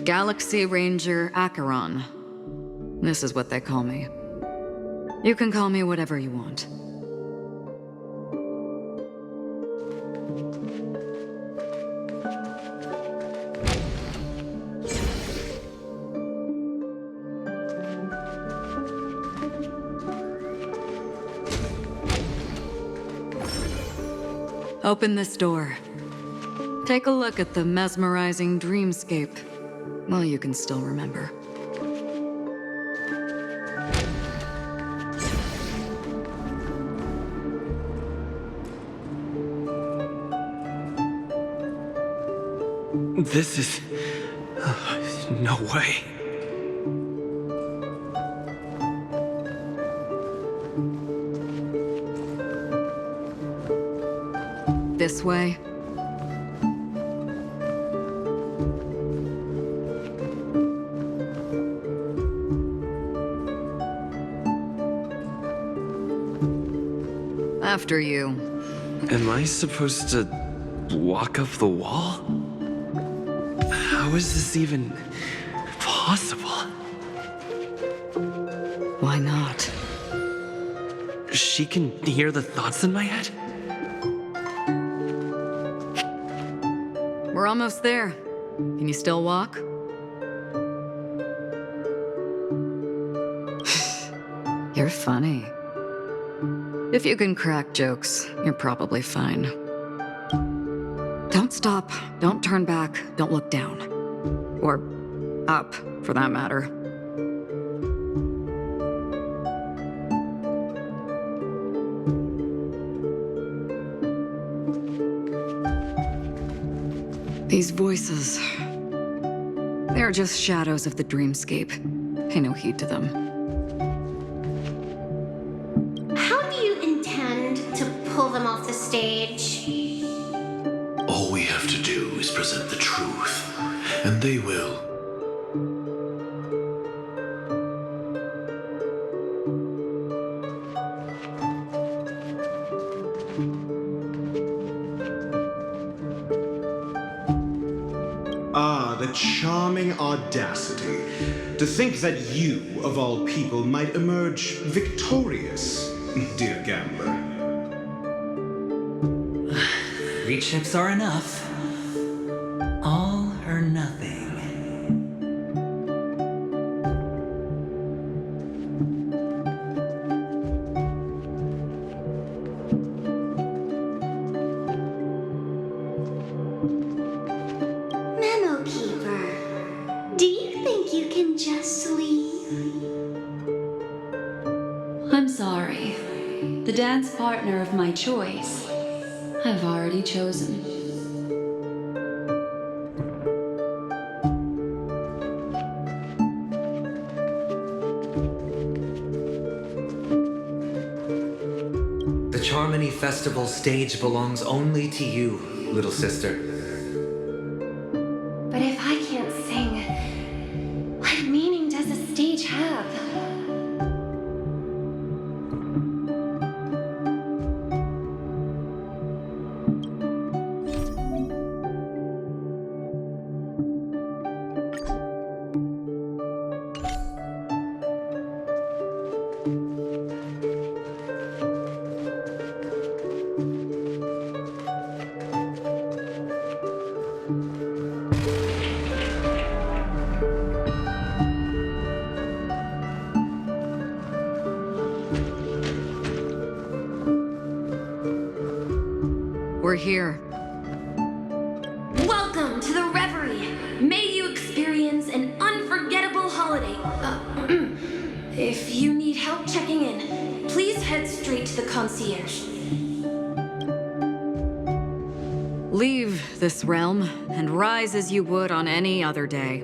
Galaxy Ranger Acheron. This is what they call me. You can call me whatever you want. Open this door. Take a look at the mesmerizing dreamscape. Well, you can still remember. This is... no way. This way? After you. Am I supposed to walk up the wall? How is this even possible? Why not? She can hear the thoughts in my head? We're almost there. Can you still walk? You're funny. If you can crack jokes, you're probably fine. Don't stop, don't turn back, don't look down. Or up, for that matter. These voices, they're just shadows of the dreamscape. Pay no heed to them. How do you intend to pull them off the stage? All we have to do is present the truth, and they will. Ah, the charming audacity. To think that you, of all people, might emerge victorious, dear gambler. 3 chips are enough. All or nothing. Memo Keeper, do you think you can just leave? I'm sorry. The dance partner of my choice, I've already chosen. The Charmony Festival stage belongs only to you, little sister. But if I can't sing, what meaning does a stage have? We're here. Welcome to the Reverie. May you experience an unforgettable holiday. If you need help checking in, please head straight to the concierge. Leave this realm and rise as you would on any other day.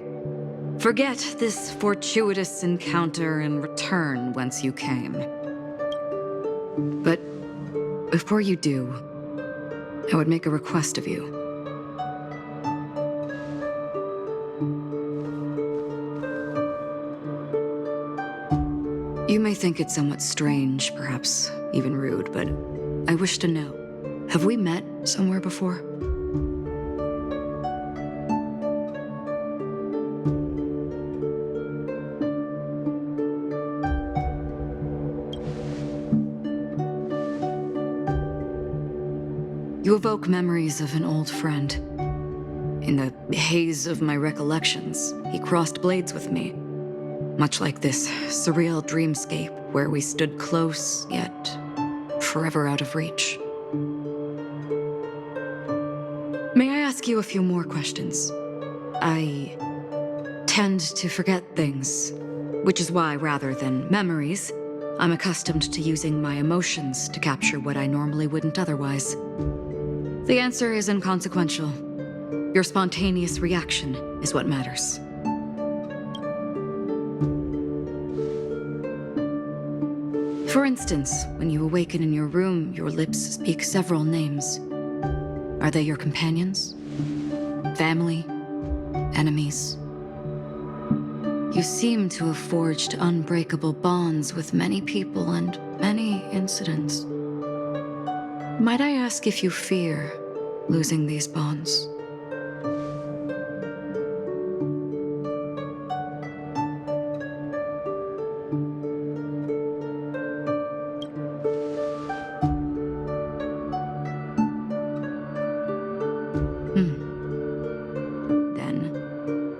Forget this fortuitous encounter and return whence you came. But before you do, I would make a request of you. You may think it somewhat strange, perhaps even rude, but I wish to know, have we met somewhere before? You evoke memories of an old friend. In the haze of my recollections, he crossed blades with me. Much like this surreal dreamscape where we stood close, yet forever out of reach. May I ask you a few more questions? I tend to forget things, which is why, rather than memories, I'm accustomed to using my emotions to capture what I normally wouldn't otherwise. The answer is inconsequential. Your spontaneous reaction is what matters. For instance, when you awaken in your room, your lips speak several names. Are they your companions? Family? Enemies? You seem to have forged unbreakable bonds with many people and many incidents. Might I ask if you fear losing these bonds?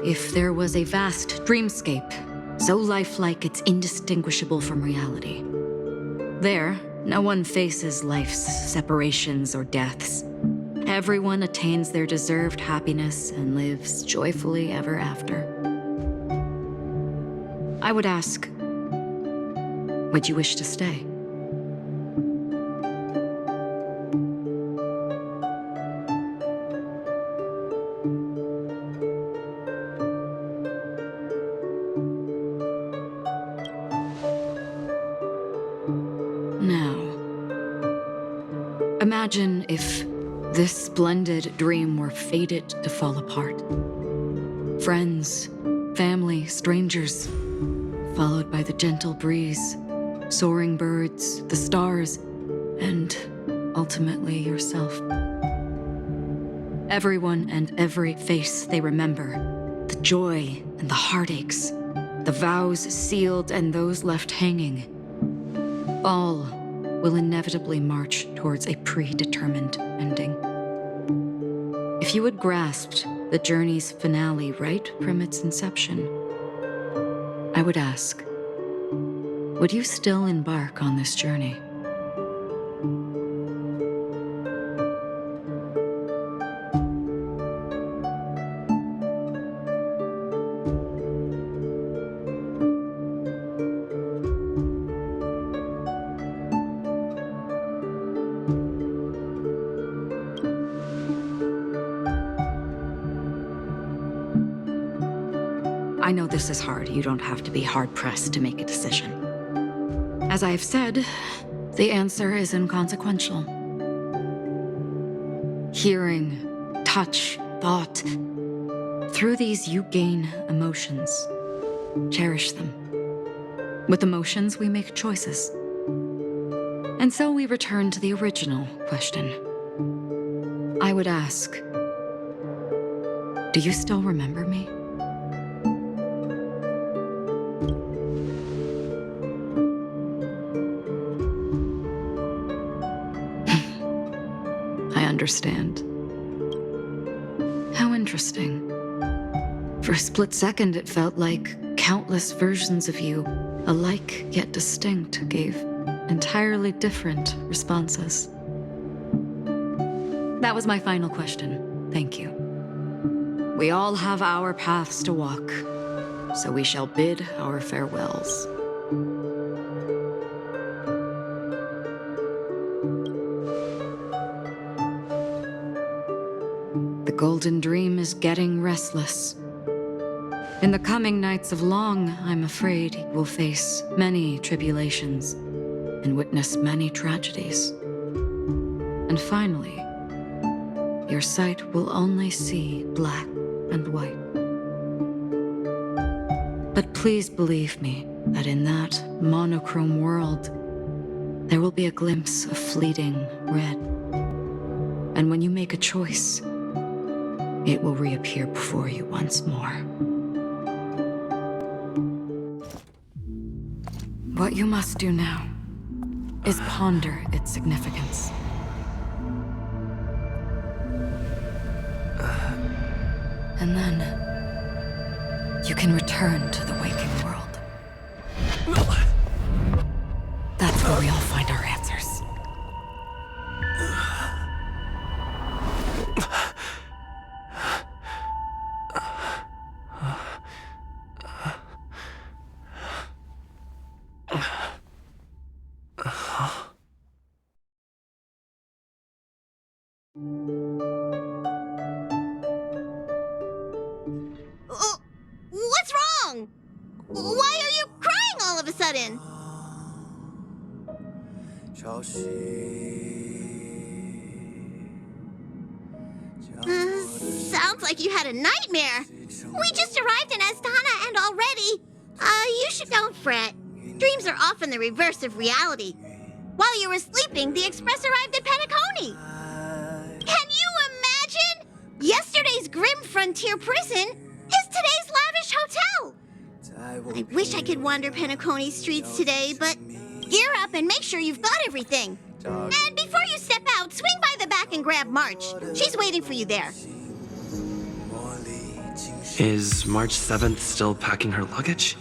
If there was a vast dreamscape, so lifelike it's indistinguishable from reality. There, no one faces life's separations or deaths. Everyone attains their deserved happiness and lives joyfully ever after. I would ask, would you wish to stay? Imagine if this splendid dream were fated to fall apart. Friends, family, strangers, followed by the gentle breeze, soaring birds, the stars, and ultimately yourself. Everyone and every face they remember, the joy and the heartaches, the vows sealed and those left hanging, all will inevitably march towards a predetermined ending. If you had grasped the journey's finale right from its inception, I would ask, would you still embark on this journey? I know this is hard. You don't have to be hard-pressed to make a decision. As I have said, the answer is inconsequential. Hearing, touch, thought. Through these, you gain emotions. Cherish them. With emotions, we make choices. And so we return to the original question. I would ask, do you still remember me? Understand. How interesting. For a split second, it felt like countless versions of you, alike yet distinct, gave entirely different responses. That was my final question. Thank you. We all have our paths to walk, so we shall bid our farewells. The golden dream is getting restless. In the coming nights of Long, I'm afraid you will face many tribulations and witness many tragedies. And finally, your sight will only see black and white. But please believe me that in that monochrome world, there will be a glimpse of fleeting red. And when you make a choice, it will reappear before you once more. What you must do now is ponder its significance. And then you can return to the waking world. That's where we all find our answers. What's wrong? Why are you crying all of a sudden? Sounds like you had a nightmare. We just arrived in Astana and already... you don't fret. Dreams are often the reverse of reality. While you were sleeping, the express arrived at Penacony. Can you imagine? Yesterday's grim frontier prison is today's lavish hotel. I wish I could wander Penacony's streets today, but gear up and make sure you've got everything. And before you step out, swing by the back and grab March. She's waiting for you there. Is March 7th still packing her luggage?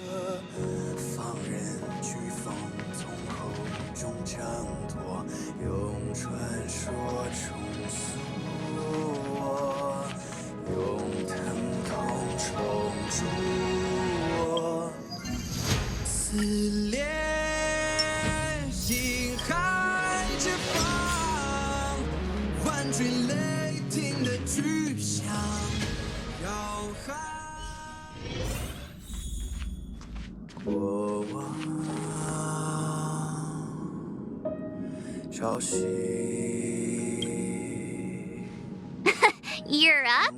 You're up?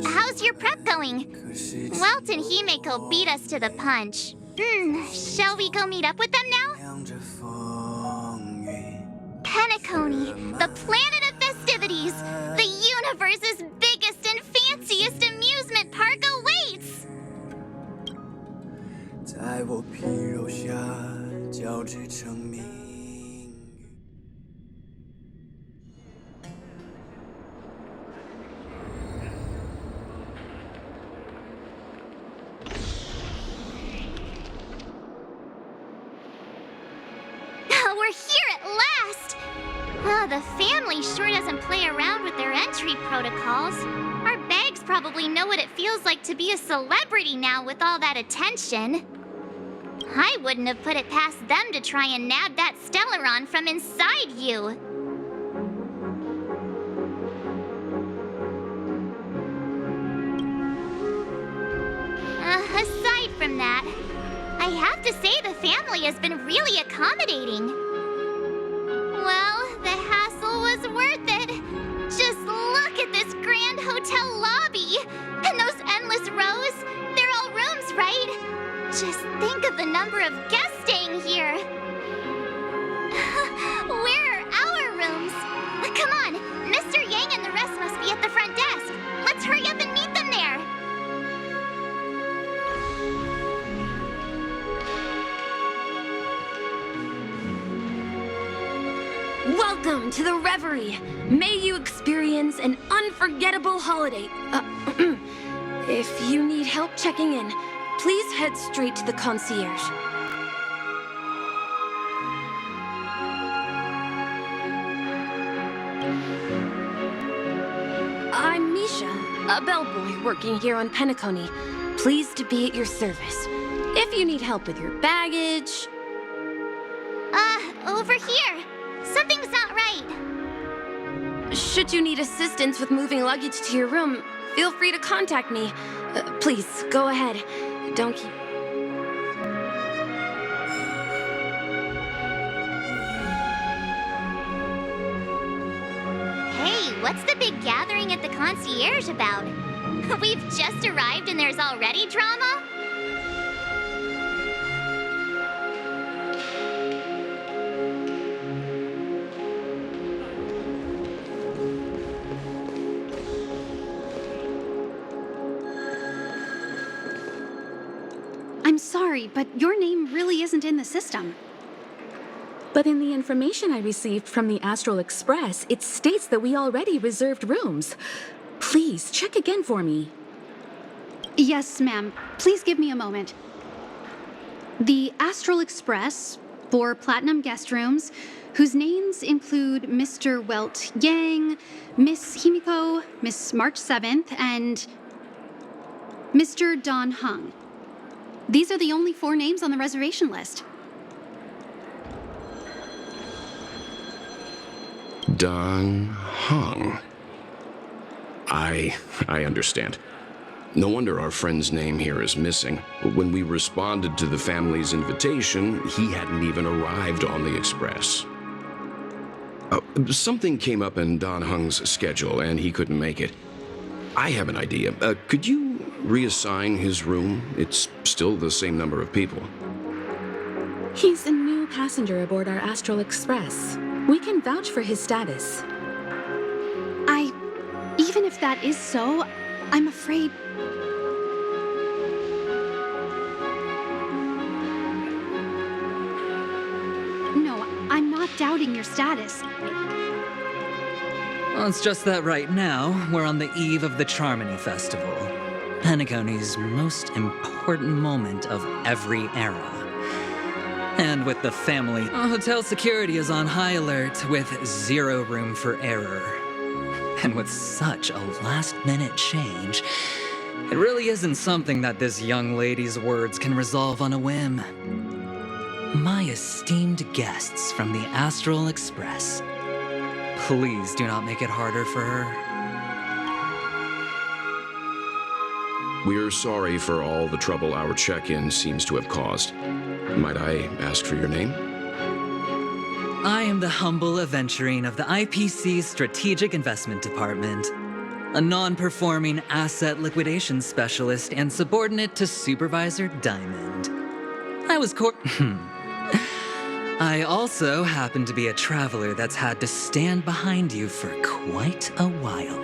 How's your prep going? Welt and Himeko beat us to the punch. Shall we go meet up with them now? Penacony, the planet of festivities, the universe's biggest and fanciest amusement park awaits! 在我皮肉下交织成命。 We're here at last! Oh, the family sure doesn't play around with their entry protocols. Our bags probably know what it feels like to be a celebrity now with all that attention. I wouldn't have put it past them to try and nab that Stellaron from inside you. Aside from that, I have to say the family has been really accommodating. Well, the hassle was worth it. Just look at this grand hotel lobby. And those endless rows. They're all rooms, right? Just think of the number of guests staying here. Where are our rooms? Come on, Mr. Yang and the rest must be at the front desk. Let's hurry up and meet them there. Welcome to the Reverie. May you experience an unforgettable holiday. If you need help checking in, please head straight to the concierge. I'm Misha, a bellboy working here on Penacony. Pleased to be at your service. If you need help with your baggage... Over here. Something's not right. Should you need assistance with moving luggage to your room, feel free to contact me. Please, go ahead. Don't keep... Hey, what's the big gathering at the concierge about? We've just arrived and there's already drama? I'm sorry, but your name really isn't in the system. But in the information I received from the Astral Express, it states that we already reserved rooms. Please, check again for me. Yes, ma'am. Please give me a moment. The Astral Express, 4 platinum guest rooms, whose names include Mr. Welt Yang, Miss Himiko, Miss March 7th, and Mr. Don Hung. These are the only 4 names on the reservation list. Don Hung. I understand. No wonder our friend's name here is missing. When we responded to the family's invitation, he hadn't even arrived on the express. Something came up in Don Hung's schedule, and he couldn't make it. I have an idea. Could you reassign his room? It's still the same number of people. He's a new passenger aboard our Astral Express. We can vouch for his status. Even if that is so, I'm afraid... No, I'm not doubting your status. Well, it's just that right now, we're on the eve of the Charmony Festival. Penacony's most important moment of every era. And with the family, hotel security is on high alert with 0 room for error. And with such a last-minute change, it really isn't something that this young lady's words can resolve on a whim. My esteemed guests from the Astral Express, please do not make it harder for her. We're sorry for all the trouble our check-in seems to have caused. Might I ask for your name? I am the humble aventurine of the IPC's Strategic Investment Department, a non-performing asset liquidation specialist and subordinate to Supervisor Diamond. I also happen to be a traveler that's had to stand behind you for quite a while.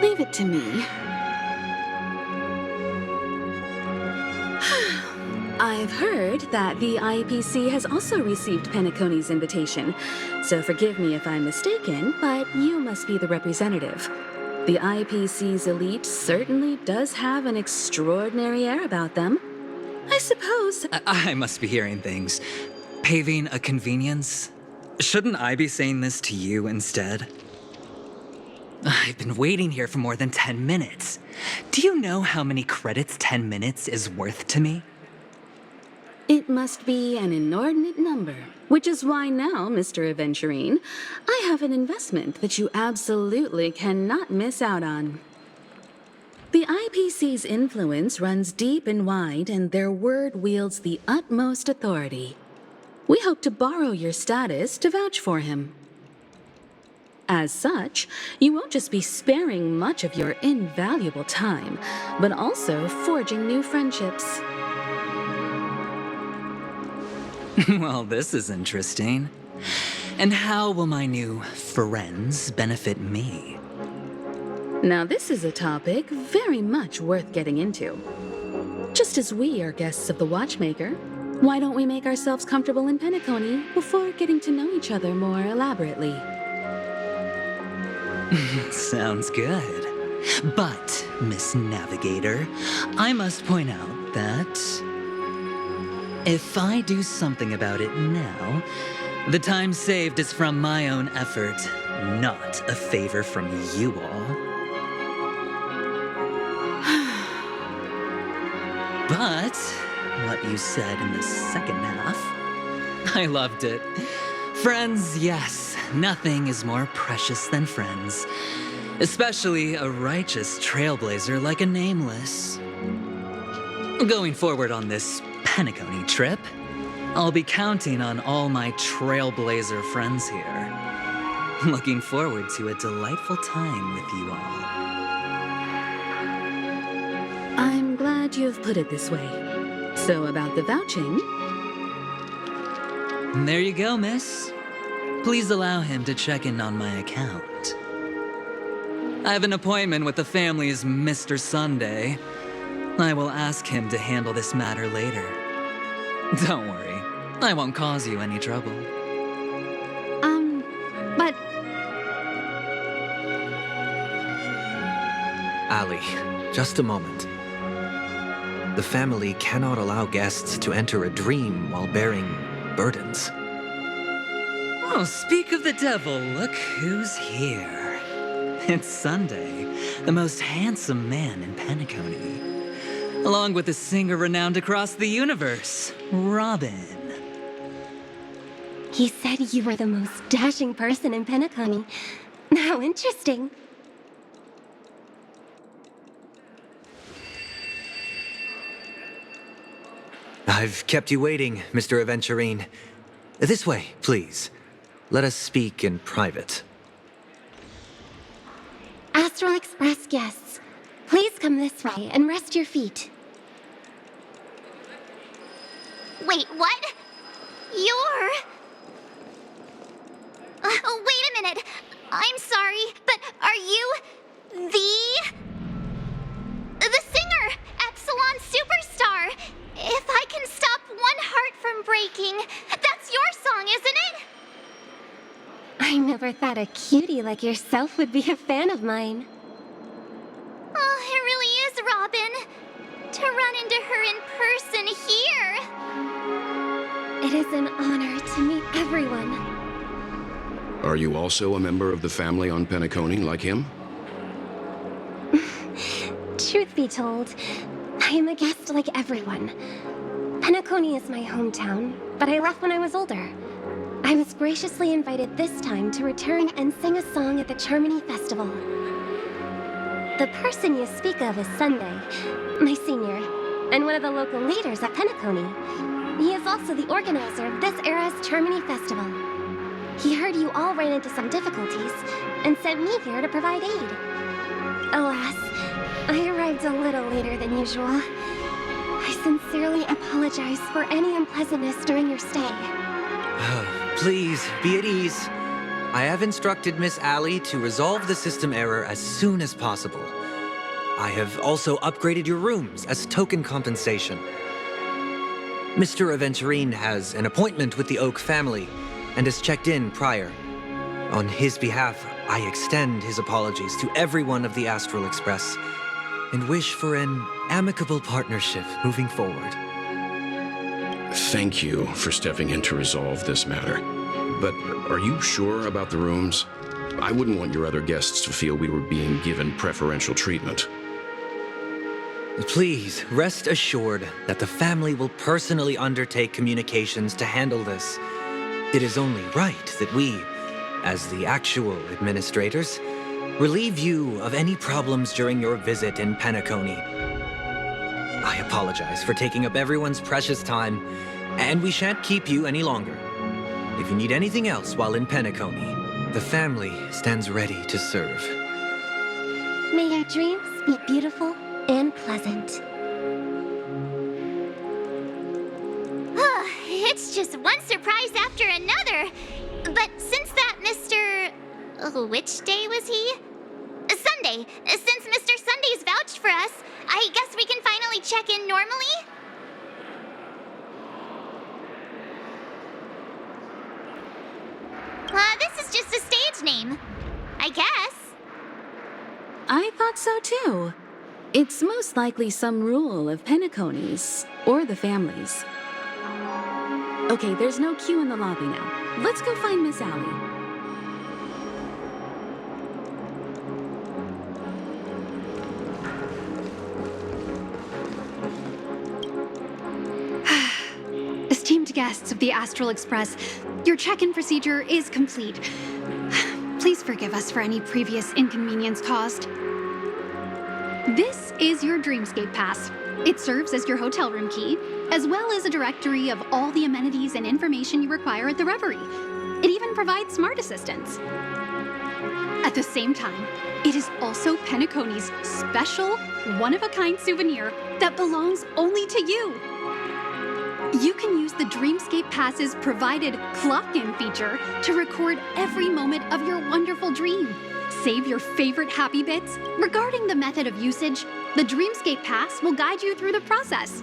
Leave it to me. I've heard that the IPC has also received Penacony's invitation, so forgive me if I'm mistaken, but you must be the representative. The IPC's elite certainly does have an extraordinary air about them. I suppose... I must be hearing things. Paving a convenience? Shouldn't I be saying this to you instead? I've been waiting here for more than 10 minutes. Do you know how many credits 10 minutes is worth to me? It must be an inordinate number, which is why now, Mr. Aventurine, I have an investment that you absolutely cannot miss out on. The IPC's influence runs deep and wide, and their word wields the utmost authority. We hope to borrow your status to vouch for him. As such, you won't just be sparing much of your invaluable time, but also forging new friendships. Well, this is interesting. And how will my new friends benefit me? Now, this is a topic very much worth getting into. Just as we are guests of the Watchmaker, why don't we make ourselves comfortable in Penacony before getting to know each other more elaborately? Sounds good. But, Miss Navigator, I must point out that if I do something about it now, the time saved is from my own effort, not a favor from you all. But what you said in the second half, I loved it. Friends, yes, nothing is more precious than friends, especially a righteous trailblazer like a Nameless. Going forward on this Penacony trip, I'll be counting on all my trailblazer friends here. Looking forward to a delightful time with you all. I'm glad you've put it this way. So about the vouching... There you go, miss. Please allow him to check in on my account. I have an appointment with the family's Mr. Sunday. I will ask him to handle this matter later. Don't worry, I won't cause you any trouble. But... Ali, just a moment. The family cannot allow guests to enter a dream while bearing burdens. Oh, speak of the devil, look who's here. It's Sunday, the most handsome man in Penacony, along with a singer renowned across the universe, Robin. He said you were the most dashing person in Penacony. How interesting. I've kept you waiting, Mr. Aventurine. This way, please. Let us speak in private. Astral Express guests, please come this way and rest your feet. Wait, what? You're... wait a minute. I'm sorry, but are you... The singer! Epsilon Superstar! If I can stop one heart from breaking, that's your song, isn't it? I never thought a cutie like yourself would be a fan of mine. Oh, it really is, Robin. To run into her in person here. It is an honor to meet everyone. Are you also a member of the family on Penacony, like him? Truth be told, I am a guest like everyone. Penacony is my hometown, but I left when I was older. I was graciously invited this time to return and sing a song at the Charmony Festival. The person you speak of is Sunday, my senior, and one of the local leaders at Penacony. He is also the organizer of this era's Charmony Festival. He heard you all ran into some difficulties and sent me here to provide aid. Alas, I arrived a little later than usual. I sincerely apologize for any unpleasantness during your stay. Please, be at ease. I have instructed Miss Ali to resolve the system error as soon as possible. I have also upgraded your rooms as token compensation. Mr. Aventurine has an appointment with the Oak family and has checked in prior. On his behalf, I extend his apologies to everyone of the Astral Express and wish for an amicable partnership moving forward. Thank you for stepping in to resolve this matter. But are you sure about the rooms? I wouldn't want your other guests to feel we were being given preferential treatment. Please, rest assured that the family will personally undertake communications to handle this. It is only right that we, as the actual administrators, relieve you of any problems during your visit in Penacony. I apologize for taking up everyone's precious time, and we shan't keep you any longer. If you need anything else while in Penacony, the family stands ready to serve. May your dreams be beautiful and pleasant. It's just one surprise after another. But since that Mr... which day was he? Sunday. Since Mr. Sunday's vouched for us, I guess we can finally check in normally? This is just a stage name. I guess. I thought so too. It's most likely some rule of Penacony's, or the family's. Okay, there's no queue in the lobby now. Let's go find Miss Ali. Esteemed guests of the Astral Express, your check-in procedure is complete. Please forgive us for any previous inconvenience caused. This is your Dreamscape Pass. It serves as your hotel room key, as well as a directory of all the amenities and information you require at the Reverie. It even provides smart assistants. At the same time, it is also Penacony's special, one-of-a-kind souvenir that belongs only to you. You can use the Dreamscape Pass's provided clock-in feature to record every moment of your wonderful dream. Save your favorite happy bits. Regarding the method of usage, the Dreamscape Pass will guide you through the process.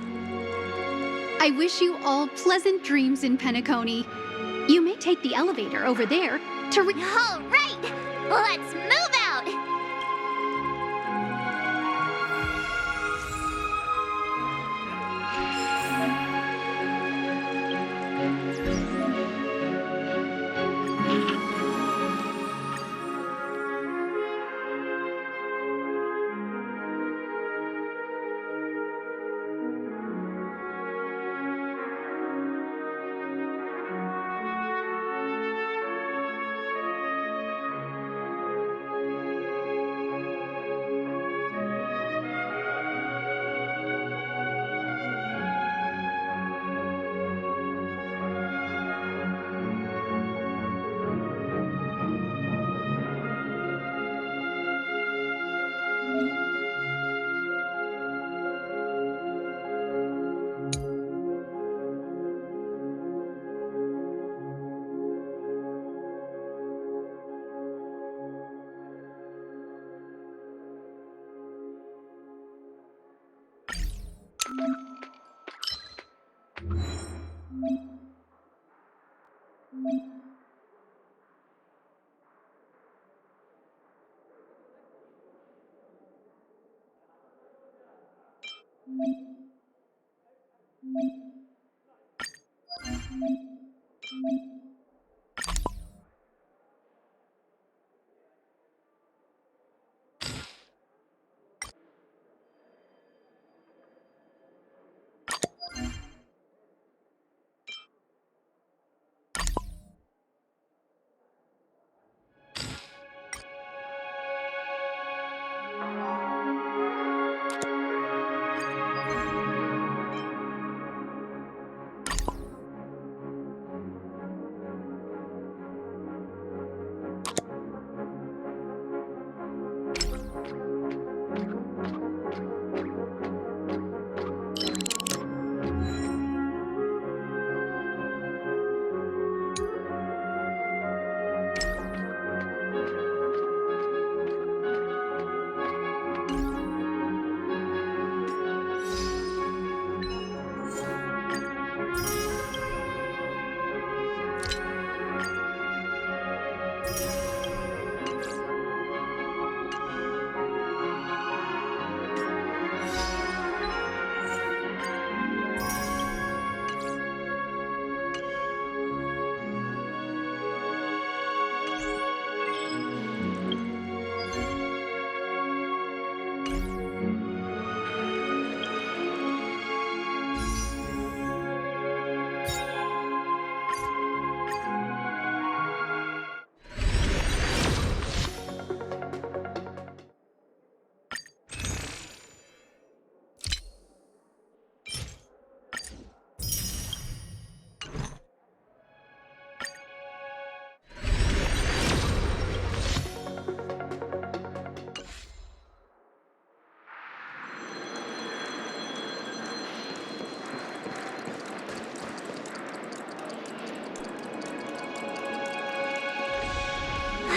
I wish you all pleasant dreams in Penacony. You may take the elevator over there to All right, let's move out.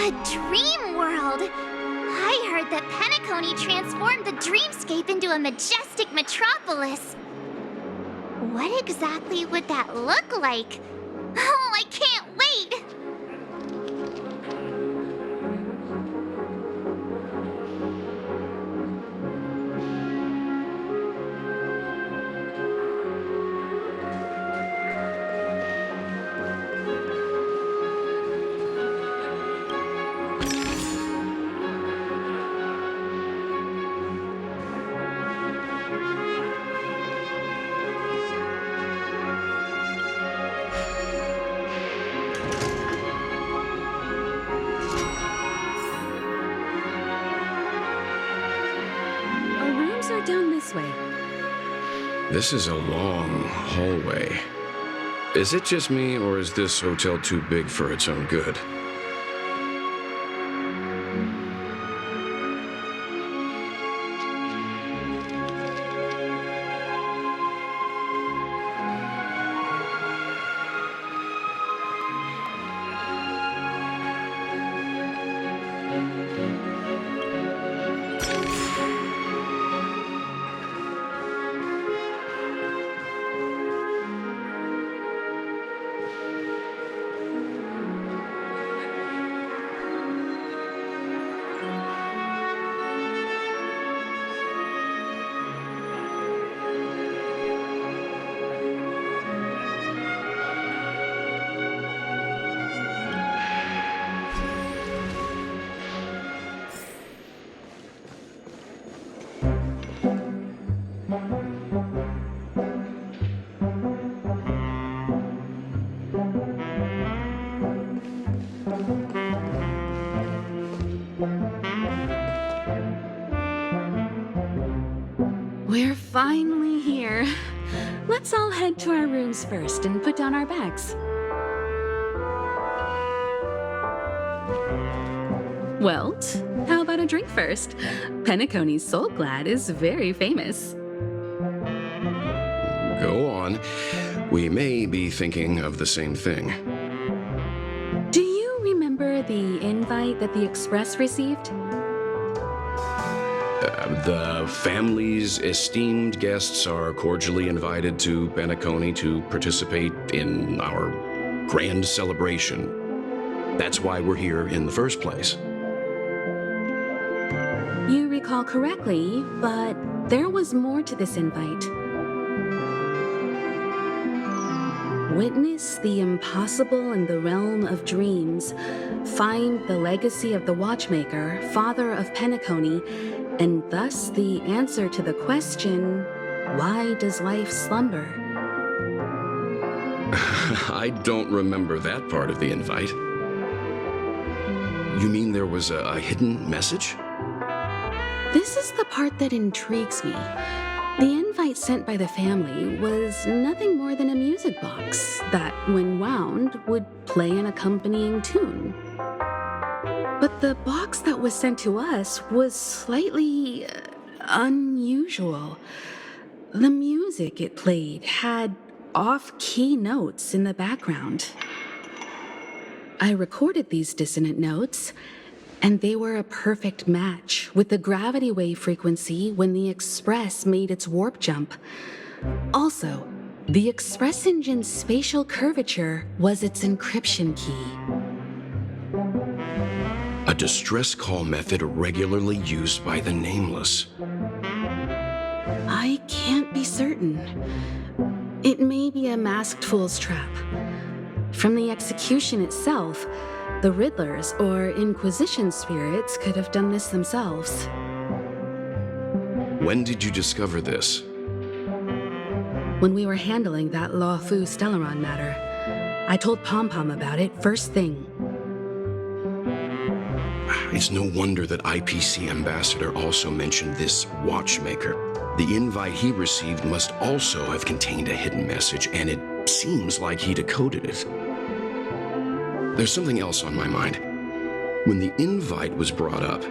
A dream world! I heard that Penacony transformed the dreamscape into a majestic metropolis. What exactly would that look like? Oh, I can't wait! Down this way. This is a long hallway. Is it just me, or is this hotel too big for its own good? We're finally here. Let's all head to our rooms first and put down our bags. Welt, how about a drink first? Penacony's Soul Glad is very famous. Go on. We may be thinking of the same thing. Do you remember the invite that the Express received? The family's esteemed guests are cordially invited to Penacony to participate in our grand celebration. That's why we're here in the first place. You recall correctly, but there was more to this invite. Witness the impossible in the realm of dreams. Find the legacy of the Watchmaker, father of Penacony, and thus the answer to the question, why does life slumber? I don't remember that part of the invite. You mean there was a hidden message? This is the part that intrigues me. The invite sent by the family was nothing more than a music box that, when wound, would play an accompanying tune. But the box that was sent to us was slightly unusual. The music it played had off-key notes in the background. I recorded these dissonant notes, and they were a perfect match with the gravity wave frequency when the Express made its warp jump. Also, the Express engine's spatial curvature was its encryption key. A distress call method regularly used by the Nameless. I can't be certain. It may be a masked fool's trap. From the execution itself, the Riddlers or Inquisition spirits could have done this themselves. When did you discover this? When we were handling that Law Fu Stellaron matter, I told Pom Pom about it first thing. It's no wonder that IPC Ambassador also mentioned this Watchmaker. The invite he received must also have contained a hidden message, and it seems like he decoded it. There's something else on my mind. When the invite was brought up,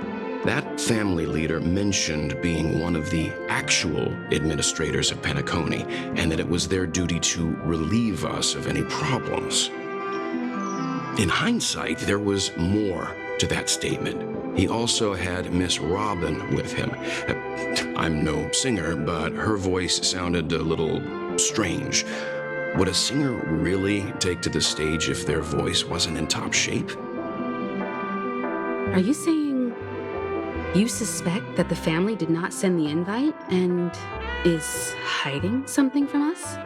that family leader mentioned being one of the actual administrators of Penacony, and that it was their duty to relieve us of any problems. In hindsight, there was more to that statement. He also had Miss Robin with him. I'm no singer, but her voice sounded a little strange. Would a singer really take to the stage if their voice wasn't in top shape? Are you saying you suspect that the family did not send the invite and is hiding something from us?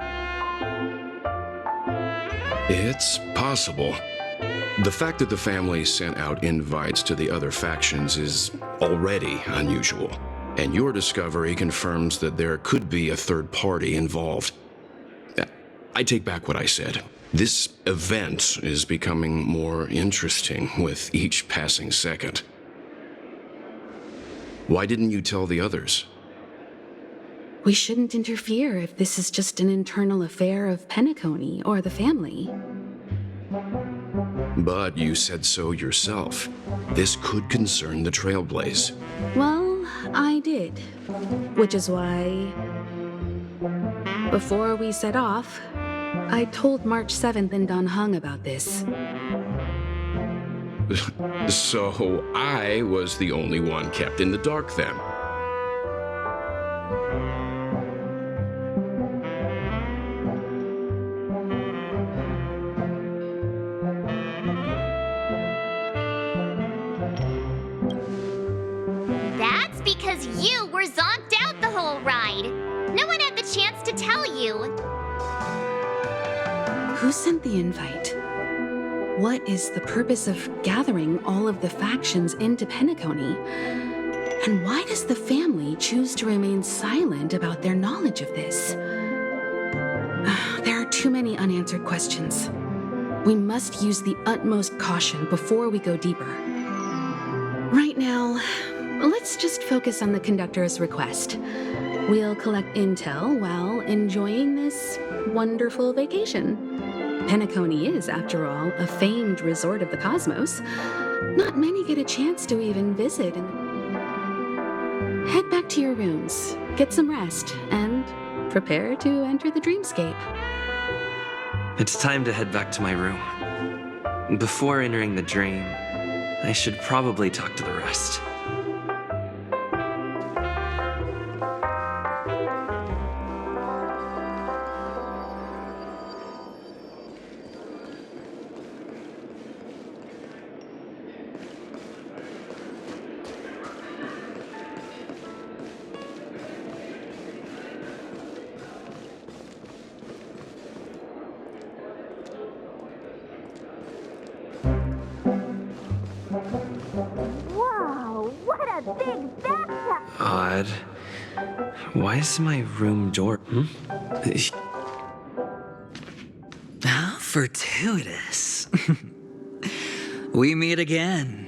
It's possible. The fact that the family sent out invites to the other factions is already unusual, and your discovery confirms that there could be a third party involved. I take back what I said. This event is becoming more interesting with each passing second. Why didn't you tell the others? We shouldn't interfere if this is just an internal affair of Penacony or the family. But you said so yourself. This could concern the Trailblaze. Well, I did. Which is why, before we set off, I told March 7th and Don Hung about this. So I was the only one kept in the dark then. That's because you were zonked out the whole ride. No one had the chance to tell you. Who sent the invite? What is the purpose of gathering all of the factions into Penacony? And why does the family choose to remain silent about their knowledge of this? There are too many unanswered questions. We must use the utmost caution before we go deeper. Right now, let's just focus on the conductor's request. We'll collect intel while enjoying this wonderful vacation. Penacony is, after all, a famed resort of the cosmos. Not many get a chance to even visit. Head back to your rooms, get some rest, and prepare to enter the dreamscape. It's time to head back to my room. Before entering the dream, I should probably talk to the rest. Odd. Why is my room door... How fortuitous. We meet again.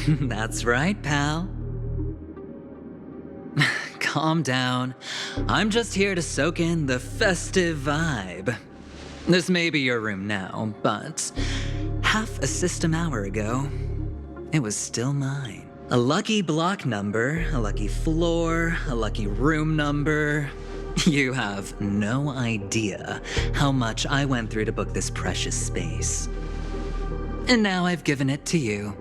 That's right, pal. Calm down. I'm just here to soak in the festive vibe. This may be your room now, but half a system hour ago, it was still mine. A lucky block number, a lucky floor, a lucky room number. You have no idea how much I went through to book this precious space. And now I've given it to you.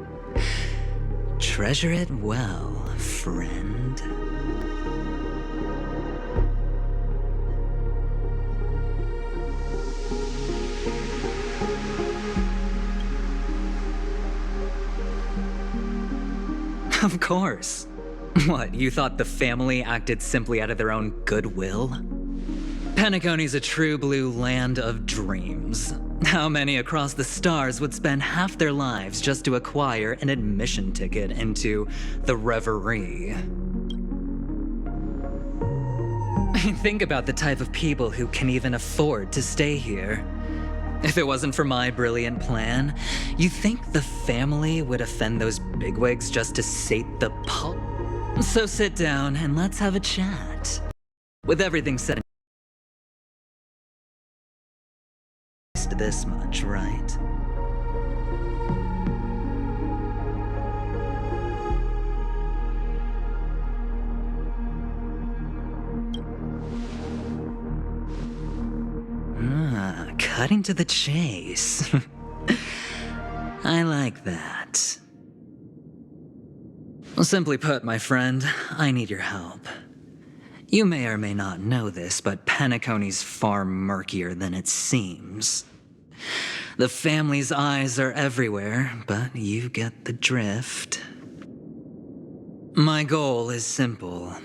Treasure it well, friend. Of course. What, you thought the family acted simply out of their own goodwill? Penacony's a true blue land of dreams. How many across the stars would spend half their lives just to acquire an admission ticket into the Reverie? Think about the type of people who can even afford to stay here. If it wasn't for my brilliant plan, you think the family would offend those bigwigs just to sate the pulp? So sit down and let's have a chat. With everything said and this much, right? Cutting to the chase. I like that. Well, simply put, my friend, I need your help. You may or may not know this, but Penacony's far murkier than it seems. The family's eyes are everywhere, but you get the drift. My goal is simple.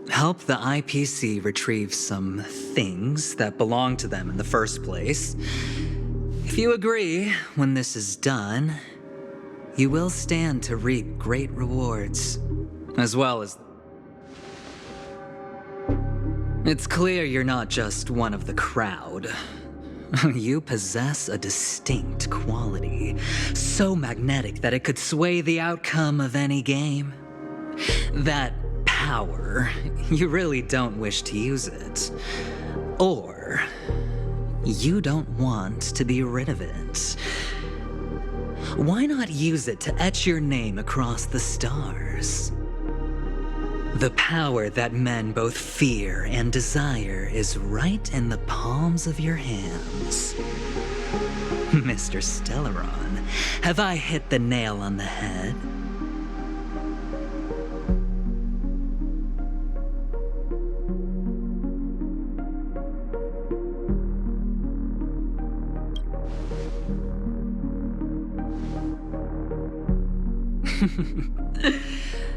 Help the IPC retrieve some things that belong to them in the first place. If you agree, when this is done, you will stand to reap great rewards, as well as... It's clear you're not just one of the crowd. You possess a distinct quality, so magnetic that it could sway the outcome of any game. That power, you really don't wish to use it. Or you don't want to be rid of it. Why not use it to etch your name across the stars? The power that men both fear and desire is right in the palms of your hands. Mr. Stellaron, have I hit the nail on the head?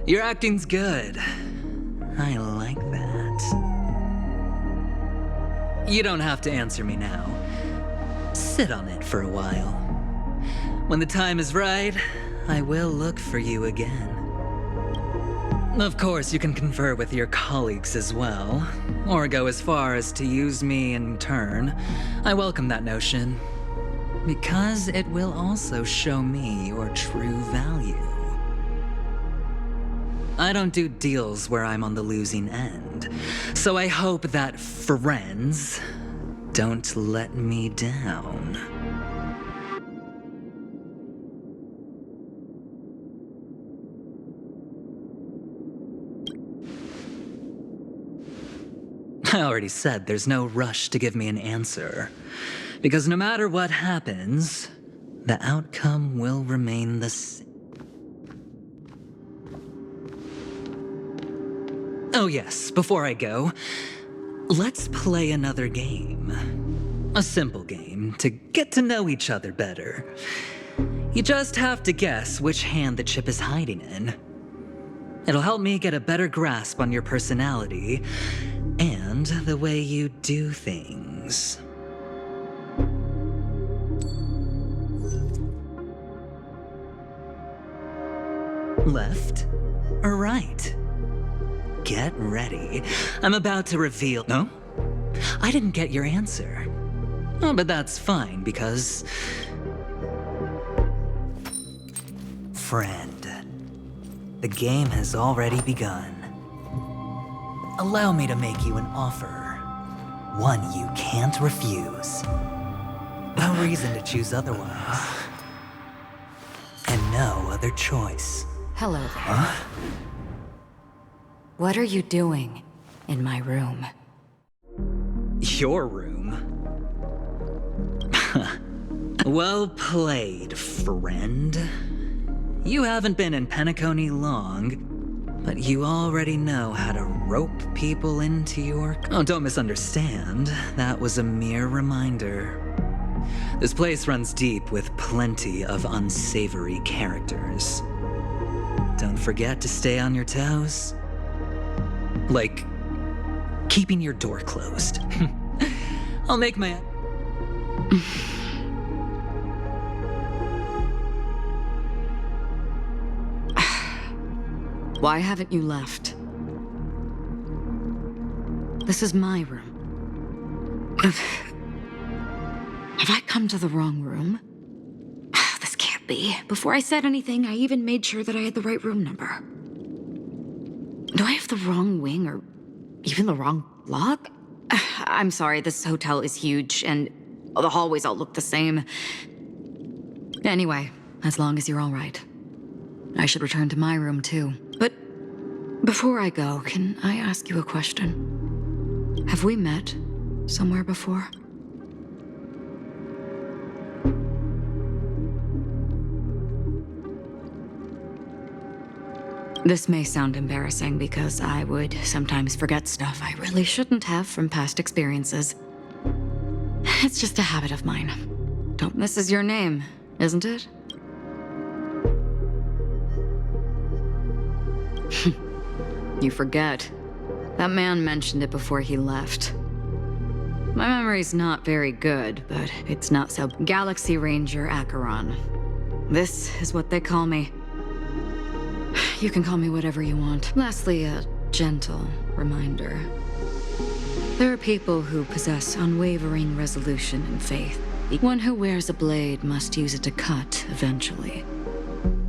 Your acting's good. I like that. You don't have to answer me now. Sit on it for a while. When the time is right, I will look for you again. Of course, you can confer with your colleagues as well, or go as far as to use me in turn. I welcome that notion, because it will also show me your true value. I don't do deals where I'm on the losing end, so I hope that friends don't let me down. I already said there's no rush to give me an answer, because no matter what happens, the outcome will remain the same. Oh yes, before I go, let's play another game. A simple game to get to know each other better. You just have to guess which hand the chip is hiding in. It'll help me get a better grasp on your personality and the way you do things. Left or right? Get ready. I'm about to reveal. No? I didn't get your answer. Oh, but that's fine because. Friend, the game has already begun. Allow me to make you an offer. One you can't refuse. No reason to choose otherwise. And no other choice. Hello there. Huh? What are you doing in my room? Your room? Well played, friend. You haven't been in Penacony long, but you already know how to rope people into your... Oh, don't misunderstand. That was a mere reminder. This place runs deep with plenty of unsavory characters. Don't forget to stay on your toes. Like, keeping your door closed. I'll make my... Why haven't you left? This is my room. Have I come to the wrong room? This can't be. Before I said anything, I even made sure that I had the right room number. Do I have the wrong wing or even the wrong block? I'm sorry, this hotel is huge and the hallways all look the same. Anyway, as long as you're all right. I should return to my room too. But before I go, can I ask you a question? Have we met somewhere before? This may sound embarrassing because I would sometimes forget stuff I really shouldn't have from past experiences. It's just a habit of mine. This is your name, isn't it? You forget. That man mentioned it before he left. My memory's not very good, but it's not so... Galaxy Ranger Acheron. This is what they call me. You can call me whatever you want. Lastly, a gentle reminder. There are people who possess unwavering resolution and faith. One who wears a blade must use it to cut eventually.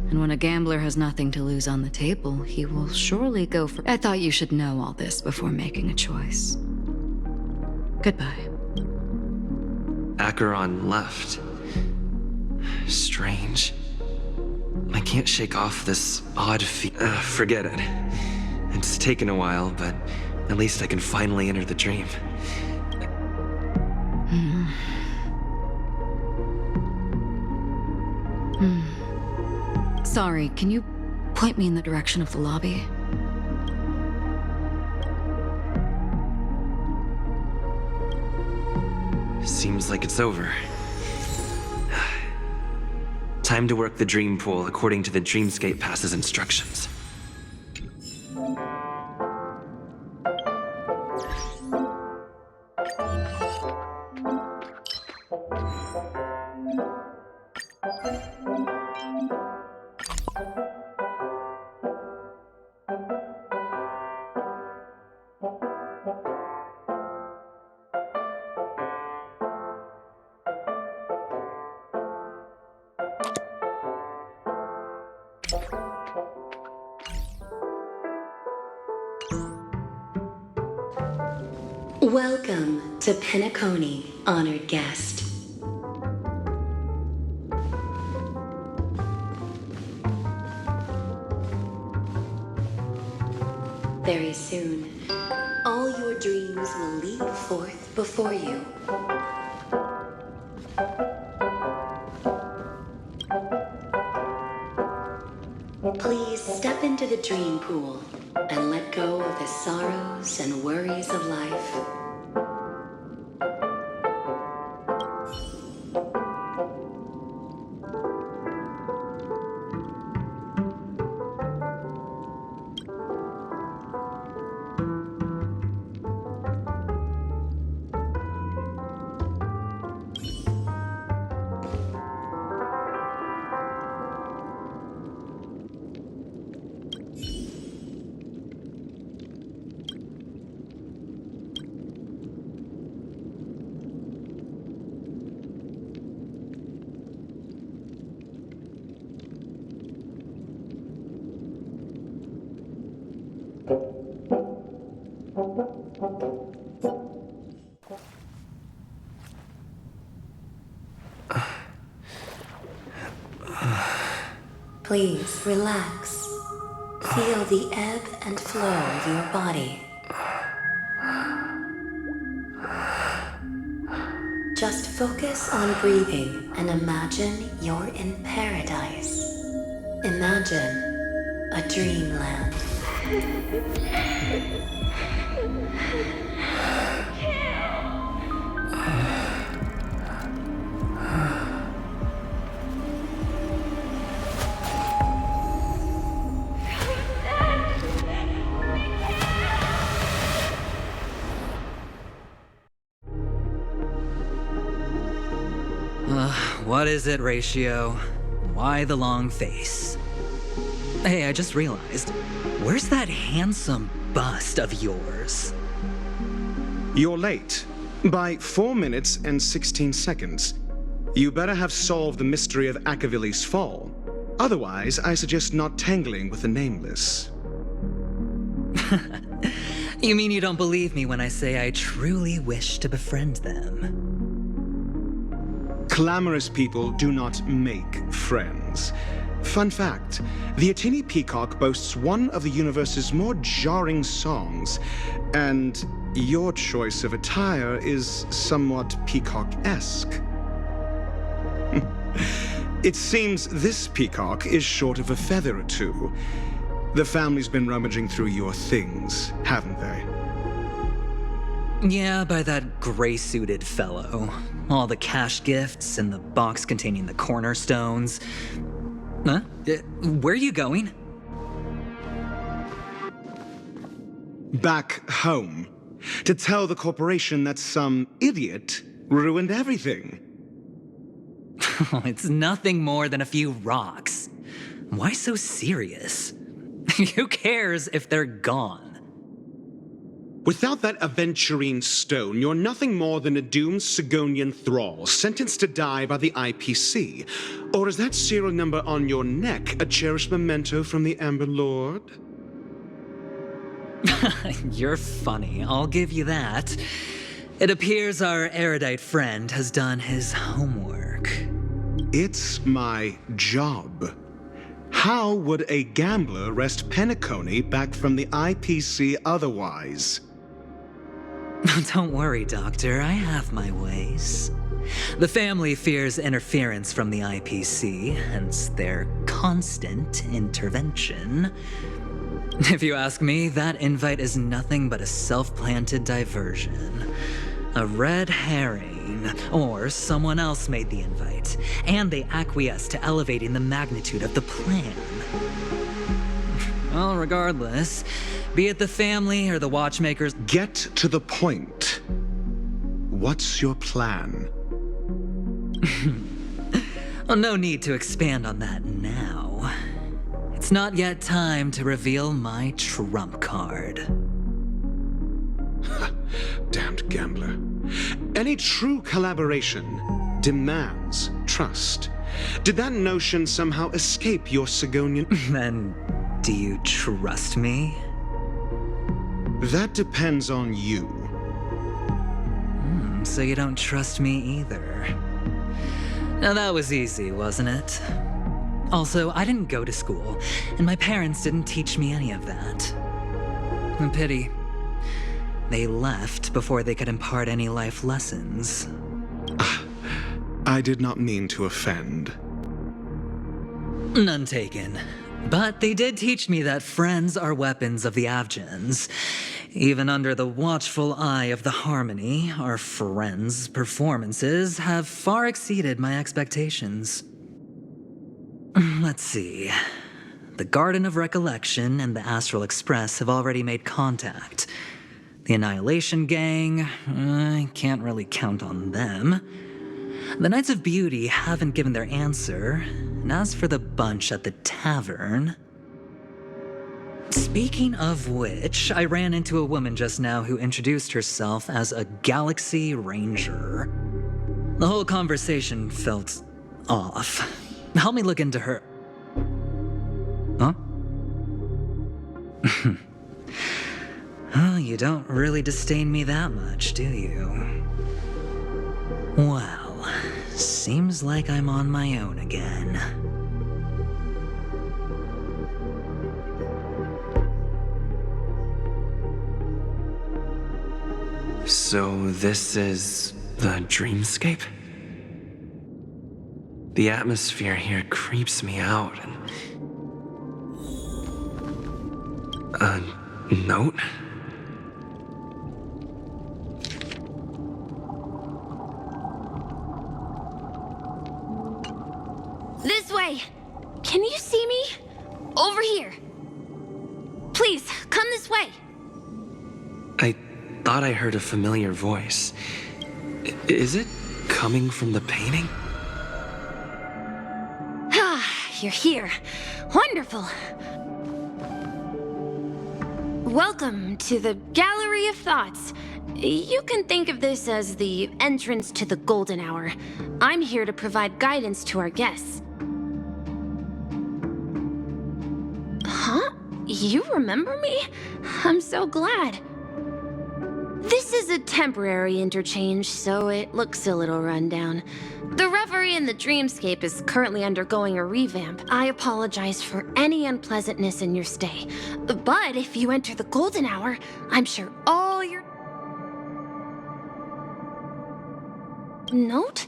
And when a gambler has nothing to lose on the table, he will surely go for... I thought you should know all this before making a choice. Goodbye. Acheron left. Strange. I can't shake off this odd forget it. It's taken a while, but at least I can finally enter the dream. Sorry, can you point me in the direction of the lobby? Seems like it's over. Time to work the dream pool according to the Dreamscape Pass's instructions. Welcome to Penacony, honored guest. Very soon, all your dreams will leap forth before you. Please step into the dream pool and let go of the sorrows and worries of life. Please relax. Feel the ebb and flow of your body. Just focus on breathing and imagine you're in paradise. Imagine a dreamland. What is it, Ratio? Why the long face? Hey, I just realized, where's that handsome bust of yours? You're late. By 4 minutes and 16 seconds. You better have solved the mystery of Akavili's fall. Otherwise, I suggest not tangling with the Nameless. You mean you don't believe me when I say I truly wish to befriend them? Clamorous people do not make friends. Fun fact, the Atini Peacock boasts one of the universe's more jarring songs, and your choice of attire is somewhat peacock-esque. It seems this peacock is short of a feather or two. The family's been rummaging through your things, haven't they? Yeah, by that gray-suited fellow. All the cash gifts and the box containing the cornerstones. Huh? Where are you going? Back home. To tell the corporation that some idiot ruined everything. It's nothing more than a few rocks. Why so serious? Who cares if they're gone? Without that aventurine stone, you're nothing more than a doomed Sigonian thrall, sentenced to die by the IPC. Or is that serial number on your neck a cherished memento from the Amber Lord? You're funny, I'll give you that. It appears our erudite friend has done his homework. It's my job. How would a gambler wrest Penacony back from the IPC otherwise? Don't worry, Doctor, I have my ways. The family fears interference from the IPC, hence their constant intervention. If you ask me, that invite is nothing but a self-planted diversion. A red herring, or someone else made the invite, and they acquiesced to elevating the magnitude of the plan. Well, regardless, be it the family or the watchmakers— Get to the point. What's your plan? Well, no need to expand on that now. It's not yet time to reveal my trump card. Damned gambler. Any true collaboration demands trust. Did that notion somehow escape your Sigonian— Then, do you trust me? That depends on you. So you don't trust me either. Now that was easy, wasn't it? Also, I didn't go to school, and my parents didn't teach me any of that. A pity. They left before they could impart any life lessons. I did not mean to offend. None taken. But they did teach me that friends are weapons of the Avgens. Even under the watchful eye of the Harmony, our friends' performances have far exceeded my expectations. Let's see. The Garden of Recollection and the Astral Express have already made contact. The Annihilation Gang, I can't really count on them. The Knights of Beauty haven't given their answer, and as for the bunch at the tavern— Speaking of which, I ran into a woman just now who introduced herself as a Galaxy Ranger. The whole conversation felt off. Help me look into her— Huh? Oh, you don't really disdain me that much, do you? Well, seems like I'm on my own again. So this is the dreamscape? The atmosphere here creeps me out. A note? This way! Can you see me? Over here. Please, come this way. I thought I heard a familiar voice. Is it coming from the painting? Ah, you're here. Wonderful. Welcome to the Gallery of Thoughts. You can think of this as the entrance to the Golden Hour. I'm here to provide guidance to our guests. Huh? You remember me? I'm so glad. This is a temporary interchange, so it looks a little rundown. The Reverie in the Dreamscape is currently undergoing a revamp. I apologize for any unpleasantness in your stay. But if you enter the Golden Hour, I'm sure all your... Note?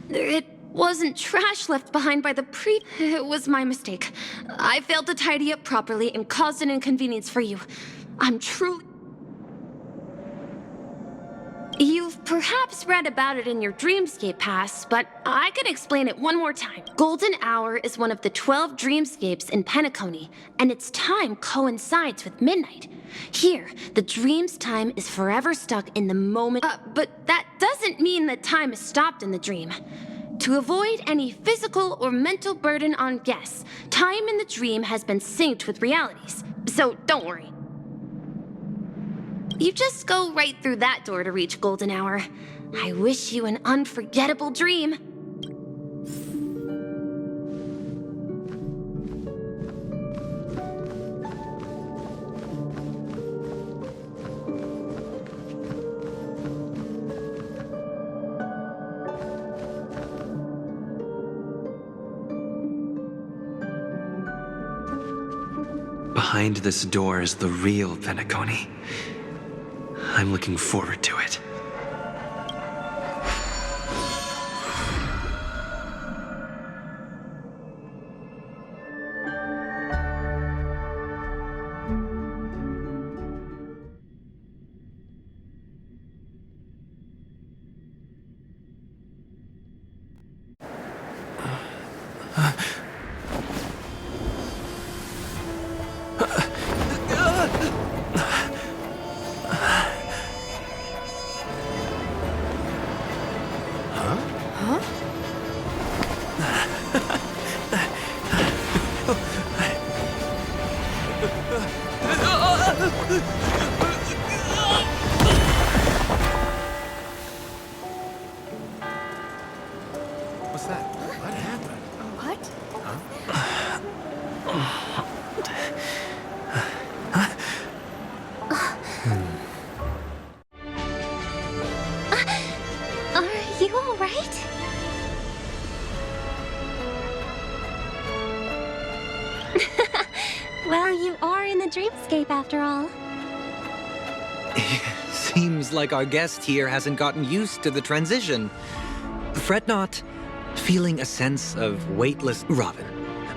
It wasn't trash left behind by the It was my mistake. I failed to tidy up properly and caused an inconvenience for you. I'm truly... You've perhaps read about it in your Dreamscape Pass, but I can explain it one more time. Golden Hour is one of the 12 dreamscapes in Penacony, and its time coincides with midnight. Here, the dream's time is forever stuck in the moment. But that doesn't mean that time is stopped in the dream. To avoid any physical or mental burden on guests, time in the dream has been synced with realities. So don't worry. You just go right through that door to reach Golden Hour. I wish you an unforgettable dream. Behind this door is the real Penacony. I'm looking forward to it. What's that? What happened? What? Are you all right? Well, you are in the dreamscape after all. Seems like our guest here hasn't gotten used to the transition. Fret not. Feeling a sense of weightless... Robin,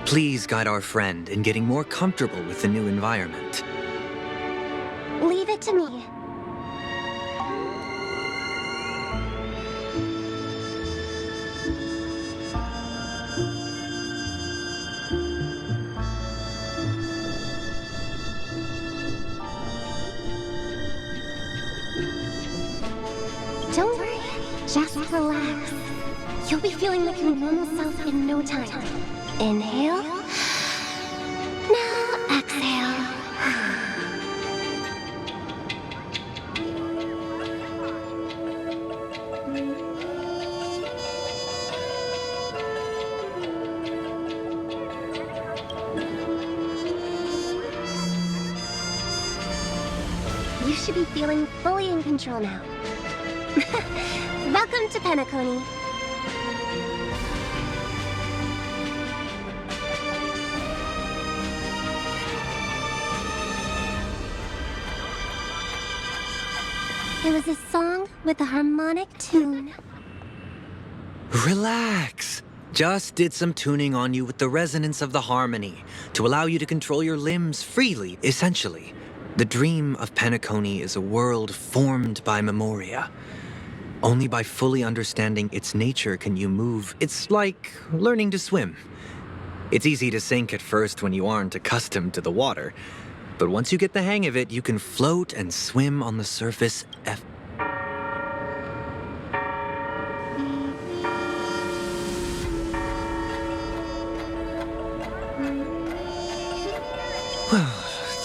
please guide our friend in getting more comfortable with the new environment. Leave it to me. Don't worry, just relax. You'll be feeling like your normal self in no time. Inhale. Now exhale. You should be feeling fully in control now. Welcome to Penacony. It was a song with a harmonic tune. Relax. Just did some tuning on you with the resonance of the harmony to allow you to control your limbs freely, essentially. The dream of Penacony is a world formed by memoria. Only by fully understanding its nature can you move. It's like learning to swim. It's easy to sink at first when you aren't accustomed to the water. But once you get the hang of it, you can float and swim on the surface Well,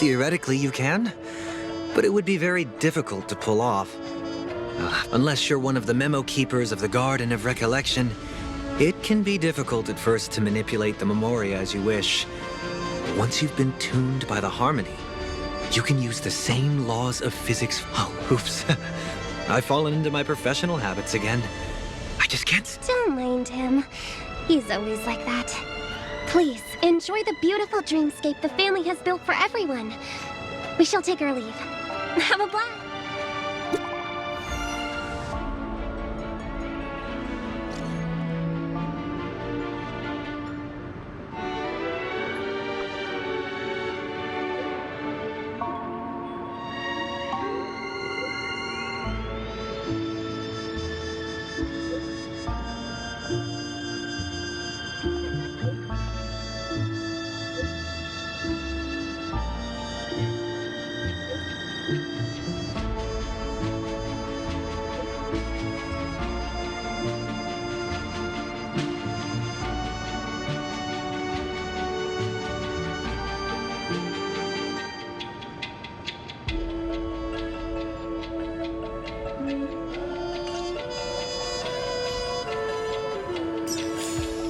theoretically you can, but it would be very difficult to pull off. Unless you're one of the memo keepers of the Garden of Recollection, it can be difficult at first to manipulate the memoria as you wish. But once you've been tuned by the harmony, you can use the same laws of physics. Oh, oops. I've fallen into my professional habits again. I just can't. Don't mind him. He's always like that. Please, enjoy the beautiful dreamscape the family has built for everyone. We shall take our leave. Have a blast.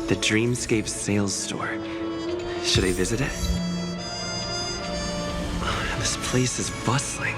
The Dreamscape sales store. Should I visit it? This place is bustling.